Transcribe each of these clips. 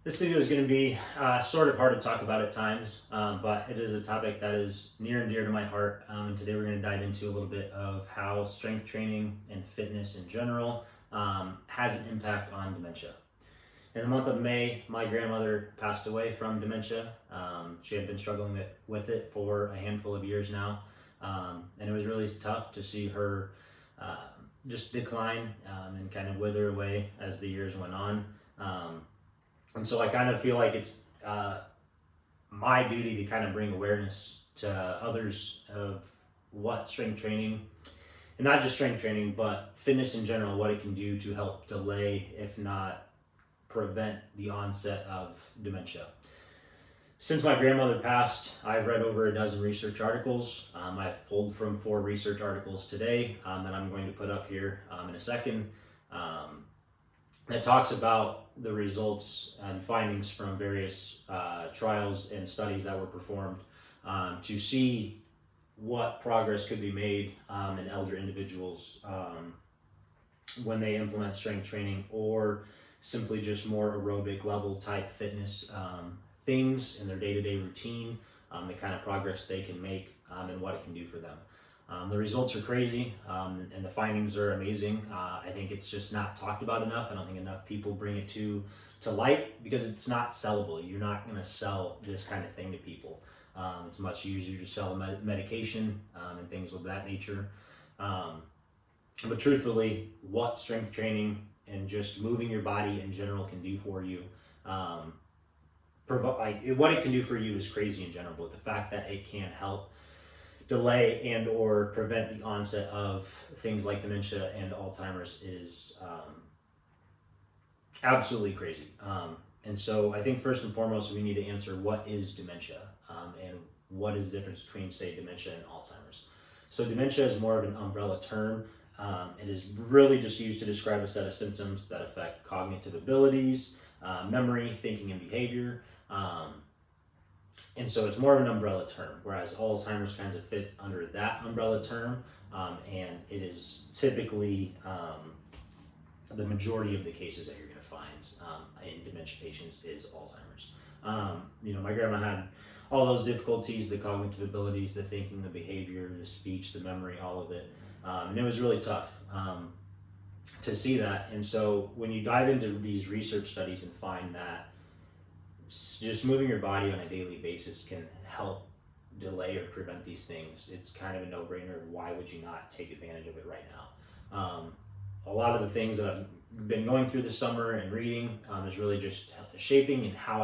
This video is going to be sort of hard to talk about at times, but it is a topic that is near and dear to my heart. And today we're going to dive into a little bit of how strength training and fitness in general has an impact on dementia. In the month of May, my grandmother passed away from dementia. She had been struggling with it for a handful of years now, and it was really tough to see her just decline and kind of wither away as the years went on. And so I kind of feel like it's my duty to kind of bring awareness to others of what strength training, and not just strength training, but fitness in general, what it can do to help delay, if not prevent, the onset of dementia. Since my grandmother passed, I've read over a dozen research articles. I've pulled from 4 research articles today that I'm going to put up here in a second. That talks about the results and findings from various trials and studies that were performed to see what progress could be made in elder individuals when they implement strength training, or simply just more aerobic level type fitness things in their day-to-day routine, the kind of progress they can make and what it can do for them. The results are crazy, and the findings are amazing. I think it's just not talked about enough. I don't think enough people bring it to light because it's not sellable. You're not going to sell this kind of thing to people. It's much easier to sell medication and things of that nature. But truthfully, what strength training and just moving your body in general can do for you, what it can do for you is crazy in general. But the fact that it can help delay and or prevent the onset of things like dementia and Alzheimer's is absolutely crazy. And so I think first and foremost, we need to answer what is dementia and what is the difference between, say, dementia and Alzheimer's. So dementia is more of an umbrella term. It is really just used to describe a set of symptoms that affect cognitive abilities, memory, thinking, and behavior. And so it's more of an umbrella term, whereas Alzheimer's kind of fits under that umbrella term, and it is typically the majority of the cases that you're going to find in dementia patients is Alzheimer's. My grandma had all those difficulties, the cognitive abilities, the thinking, the behavior, the speech, the memory, all of it, and it was really tough to see that. And so when you dive into these research studies and find that just moving your body on a daily basis can help delay or prevent these things, it's kind of a no-brainer. Why would you not take advantage of it right now? A lot of the things that I've been going through this summer and reading is really just shaping and how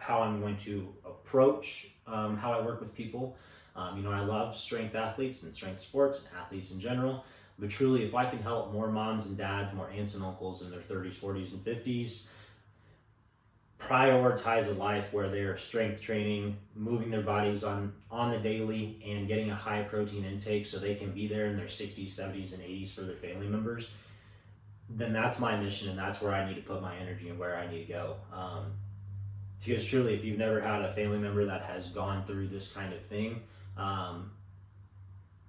I'm going to approach how I work with people. I love strength athletes and strength sports and athletes in general, but truly, if I can help more moms and dads, more aunts and uncles in their 30s, 40s, and 50s prioritize a life where they're strength training, moving their bodies on the daily, and getting a high protein intake so they can be there in their 60s, 70s, and 80s for their family members, then that's my mission, and that's where I need to put my energy and where I need to go. Because truly, if you've never had a family member that has gone through this kind of thing,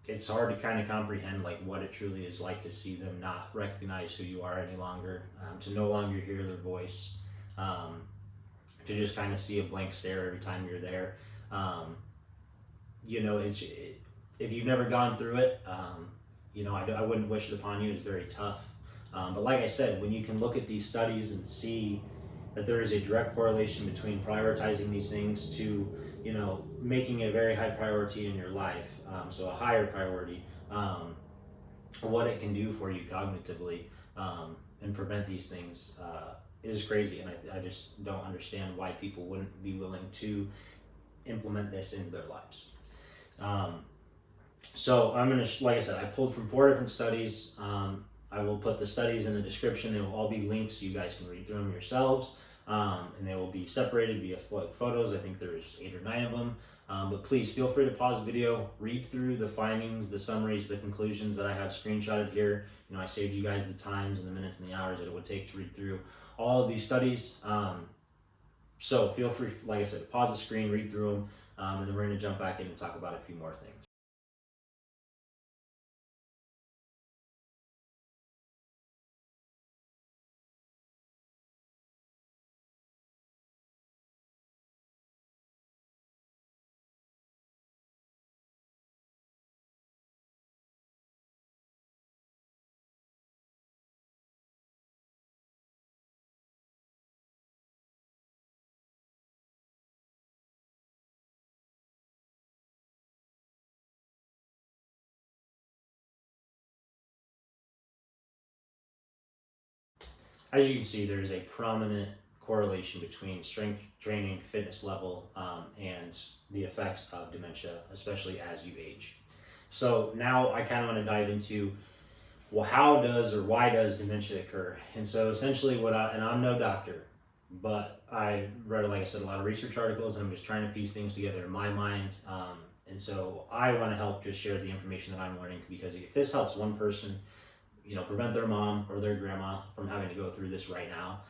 it's hard to kind of comprehend like what it truly is like to see them not recognize who you are any longer, to no longer hear their voice, to just kind of see a blank stare every time you're there. If you've never gone through it, I wouldn't wish it upon you. It's very tough. But like I said, when you can look at these studies and see that there is a direct correlation between prioritizing these things to, making it a very high priority in your life, so a higher priority, what it can do for you cognitively and prevent these things is crazy. And I just don't understand why people wouldn't be willing to implement this into their lives. So I'm going to, like I said, I pulled from 4 different studies. I will put the studies in the description. They will all be linked so you guys can read through them yourselves. And they will be separated via photos. I think there's 8 or 9 of them. But please feel free to pause the video, read through the findings, the summaries, the conclusions that I have screenshotted here. I saved you guys the times and the minutes and the hours that it would take to read through all of these studies. So feel free, like I said, pause the screen, read through them, and then we're going to jump back in and talk about a few more things. as you can see, there's a prominent correlation between strength training, fitness level, and the effects of dementia, especially as you age. So now I kind of want to dive into, well, how does or why does dementia occur? And so essentially and I'm no doctor, but I read, like I said, a lot of research articles, and I'm just trying to piece things together in my mind. And so I want to help just share the information that I'm learning, because if this helps one person, prevent their mom or their grandma from having to go through this right now,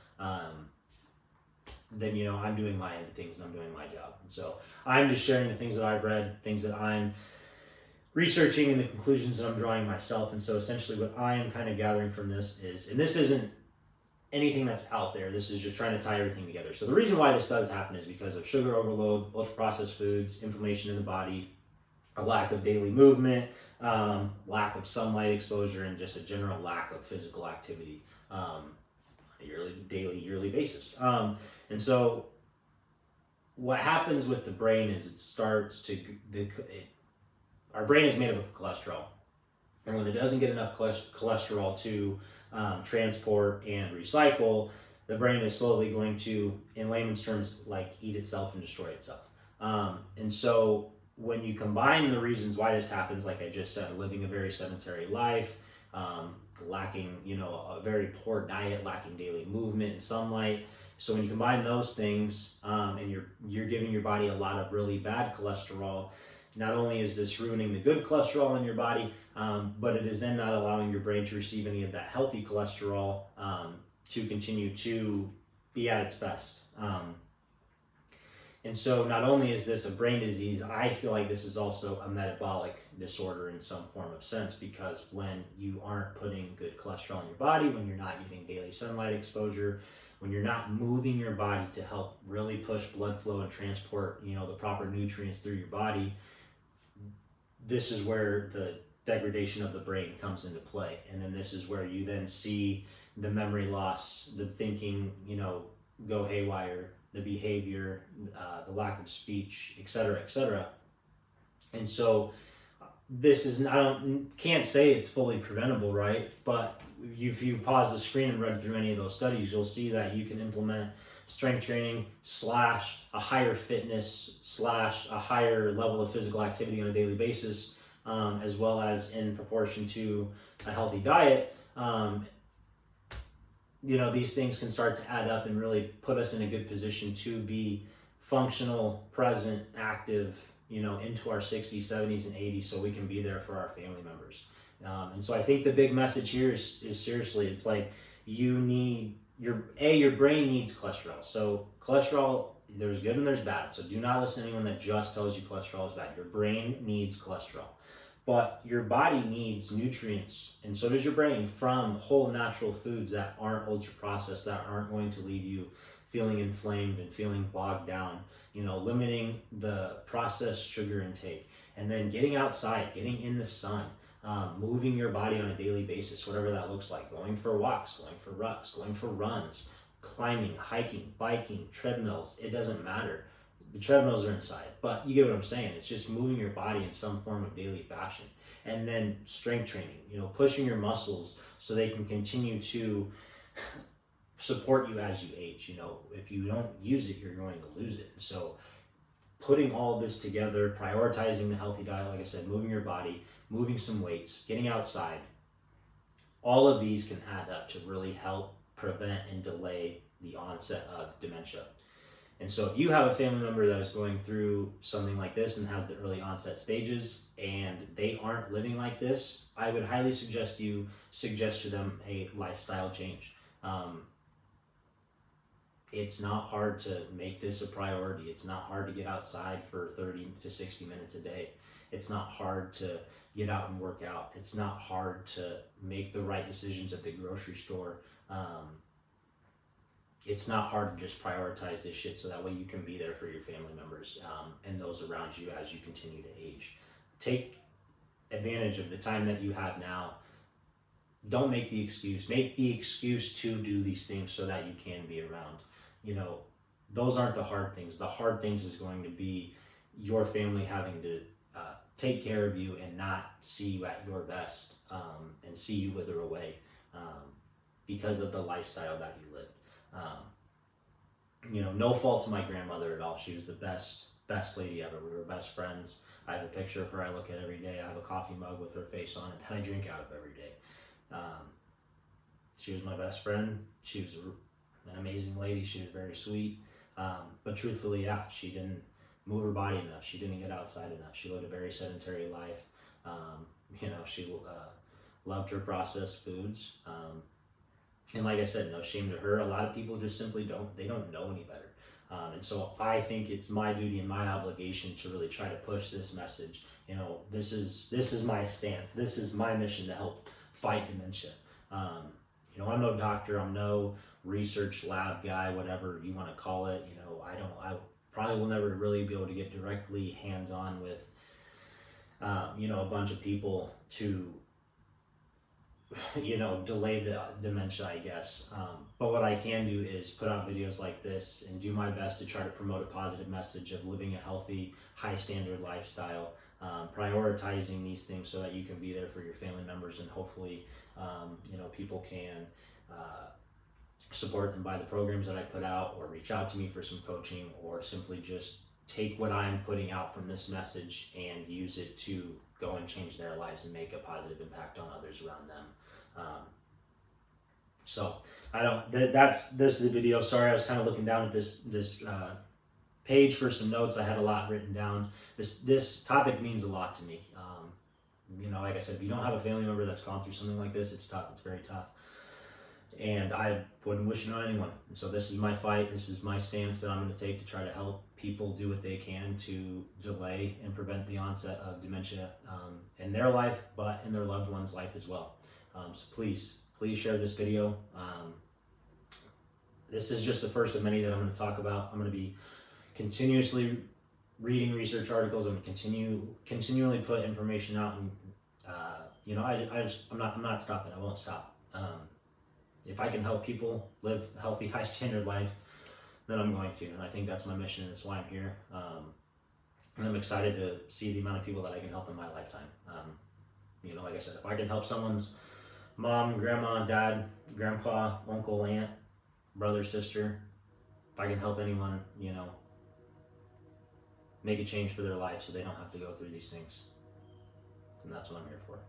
then, I'm doing my end of things and I'm doing my job. So I'm just sharing the things that I've read, things that I'm researching, and the conclusions that I'm drawing myself. And so essentially what I am kind of gathering from this is, and this isn't anything that's out there, this is just trying to tie everything together. So the reason why this does happen is because of sugar overload, ultra processed foods, inflammation in the body, a lack of daily movement, lack of sunlight exposure, and just a general lack of physical activity on a yearly basis. And so what happens with the brain is it starts to, our brain is made up of cholesterol. And when it doesn't get enough cholesterol to transport and recycle, the brain is slowly going to, in layman's terms, like eat itself and destroy itself. And so when you combine the reasons why this happens, like I just said, living a very sedentary life, lacking, a very poor diet, lacking daily movement and sunlight. So when you combine those things, and you're giving your body a lot of really bad cholesterol, not only is this ruining the good cholesterol in your body, but it is then not allowing your brain to receive any of that healthy cholesterol to continue to be at its best. And so not only is this a brain disease, I feel like this is also a metabolic disorder in some form of sense, because when you aren't putting good cholesterol in your body, when you're not getting daily sunlight exposure, when you're not moving your body to help really push blood flow and transport, the proper nutrients through your body, this is where the degradation of the brain comes into play. And then this is where you then see the memory loss, the thinking, go haywire, the behavior, the lack of speech, etc., etc. And so this is, can't say it's fully preventable, right? But if you pause the screen and read through any of those studies, you'll see that you can implement strength training / a higher fitness / a higher level of physical activity on a daily basis, as well as in proportion to a healthy diet. These things can start to add up and really put us in a good position to be functional, present, active, into our 60s, 70s, and 80s, so we can be there for our family members. And so I think the big message here is seriously, it's like your brain needs cholesterol. So cholesterol, there's good and there's bad. So do not listen to anyone that just tells you cholesterol is bad. Your brain needs cholesterol. But your body needs nutrients, and so does your brain, from whole natural foods that aren't ultra processed, that aren't going to leave you feeling inflamed and feeling bogged down. Limiting the processed sugar intake, and then getting outside, getting in the sun, moving your body on a daily basis, whatever that looks like, going for walks, going for going for runs, climbing, hiking, biking, treadmills, it doesn't matter. The treadmills are inside, but you get what I'm saying. It's just moving your body in some form of daily fashion. And then strength training, pushing your muscles so they can continue to support you as you age. If you don't use it, you're going to lose it. So putting all this together, prioritizing the healthy diet, like I said, moving your body, moving some weights, getting outside, all of these can add up to really help prevent and delay the onset of dementia. And so if you have a family member that is going through something like this and has the early onset stages, and they aren't living like this, I would highly suggest to them a lifestyle change. It's not hard to make this a priority. It's not hard to get outside for 30 to 60 minutes a day. It's not hard to get out and work out. It's not hard to make the right decisions at the grocery store. It's not hard to just prioritize this shit so that way you can be there for your family members and those around you as you continue to age. Take advantage of the time that you have now. Don't make the excuse. Make the excuse to do these things so that you can be around. Those aren't the hard things. The hard things is going to be your family having to take care of you and not see you at your best and see you wither away. because of the lifestyle that you lived. No fault to my grandmother at all. She was the best lady ever. We were best friends. I have a picture of her I look at every day. I have a coffee mug with her face on it that I drink out of every day. She was my best friend. She was an amazing lady. She was very sweet. But truthfully, yeah, she didn't move her body enough. She didn't get outside enough. She lived a very sedentary life. She loved her processed foods. And like I said, no shame to her. A lot of people just simply don't know any better. And so I think it's my duty and my obligation to really try to push this message. This is my stance. This is my mission to help fight dementia. I'm no doctor. I'm no research lab guy, whatever you want to call it. I probably will never really be able to get directly hands-on with, a bunch of people to, delay the dementia, I guess. But what I can do is put out videos like this and do my best to try to promote a positive message of living a healthy, high standard lifestyle, prioritizing these things so that you can be there for your family members, and hopefully, people can support and buy the programs that I put out, or reach out to me for some coaching, or simply just take what I'm putting out from this message and use it to go and change their lives and make a positive impact on others around them. So this is the video. Sorry, I was kind of looking down at this page for some notes. I had a lot written down. This topic means a lot to me. Like I said, if you don't have a family member that's gone through something like this, it's tough. It's very tough. And I wouldn't wish it on anyone. And so this is my fight. This is my stance that I'm going to take to try to help people do what they can to delay and prevent the onset of dementia in their life, but in their loved one's life as well. So please share this video. This is just the first of many that I'm going to talk about. I'm going to be continuously reading research articles. I'm going to continually put information out, and I'm not stopping. I won't stop. If I can help people live a healthy, high standard life, then I'm going to. And I think that's my mission. That's why I'm here. And I'm excited to see the amount of people that I can help in my lifetime. Like I said, if I can help someone's mom, grandma, dad, grandpa, uncle, aunt, brother, sister, if I can help anyone, make a change for their life so they don't have to go through these things, then that's what I'm here for.